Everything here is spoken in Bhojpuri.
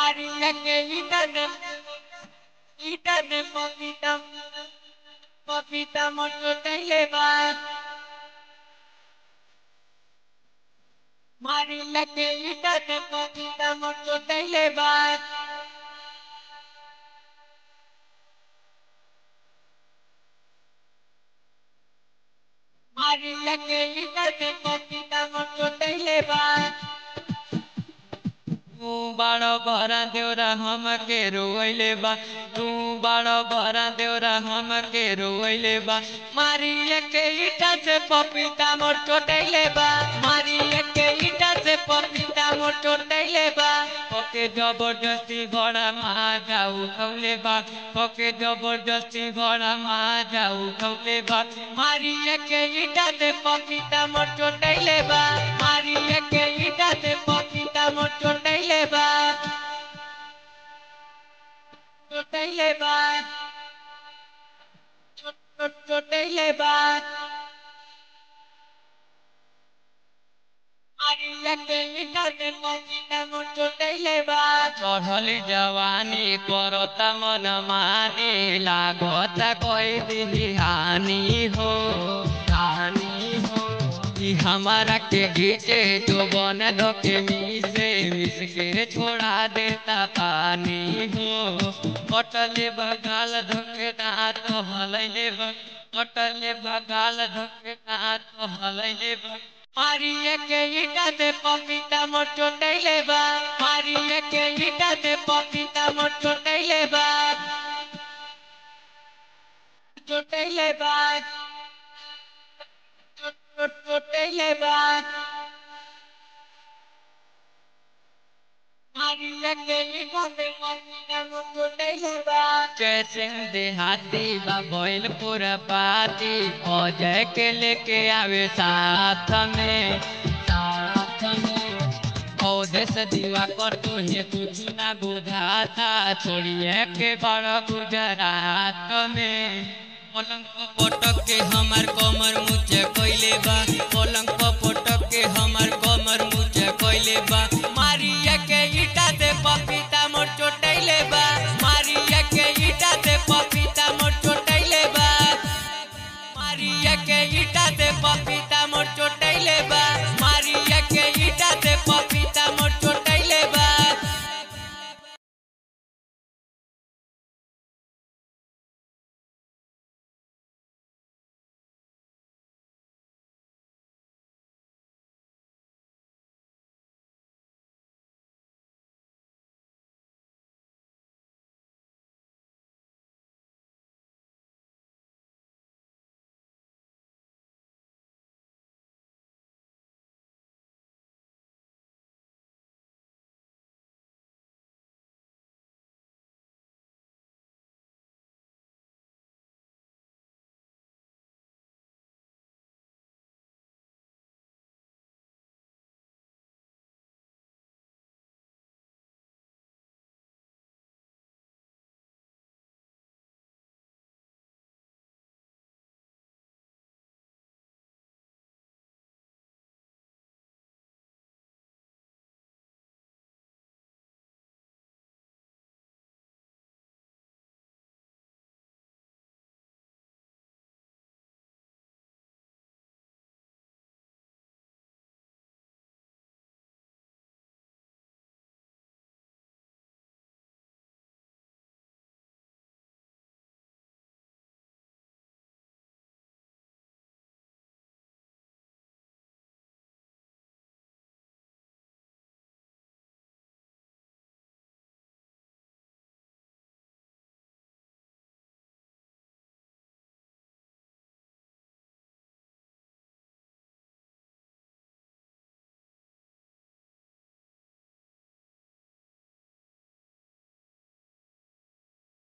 Maria que ita de popita mucho te lleva. Maria que ita de popita mucho te lleva. Maria que ita de popita mucho te lleva. तू बड़ा भरा देवरा हम के रोइले बा तू बड़ा भरा देवरा हम के रोइले बा मारी के ईटा से पपीता मोर चोटैले बा मारी के ईटा से पपीता मोर चोटैले बा ओके जबरदस्ती घोड़ा माजा उठौले बा ओके जबरदस्ती घोड़ा माजा उठौले बा मारी के ईटा से पपीता मोर चोटैले बा मारी के ईटा से पपीता मोर चोटैले बा चोटैले बा चोटैले बा चढ़ली जवानी करता मन मानी लागता कोई दी हानि हो कि हमारा के घीचे जो बन धोके मिस के छोड़ा देता पानी हो कटले बगाल धोके दाँत हलैले कटले बगाल धोके दाँत हलैले मारिए के ईटा से पपीता मोर चोटैले बा मारिए के ईटा से पपीता मोर चोटैले बा चोटैले बा चोटैले बा मारिए के ईटा से पपीता मोर चोटैले बा कैसे देहाती बा भइल पूरा पाती अजय के लेके आवे साथ में देश दीवा कर तुझे कुछ ना बुझा था छोड़िए के बड़ा गुजरात में पलंग पटक के हमार कमर मुझे कोइले बा पलंग पटक के हमार कमर मुझे कोइले बा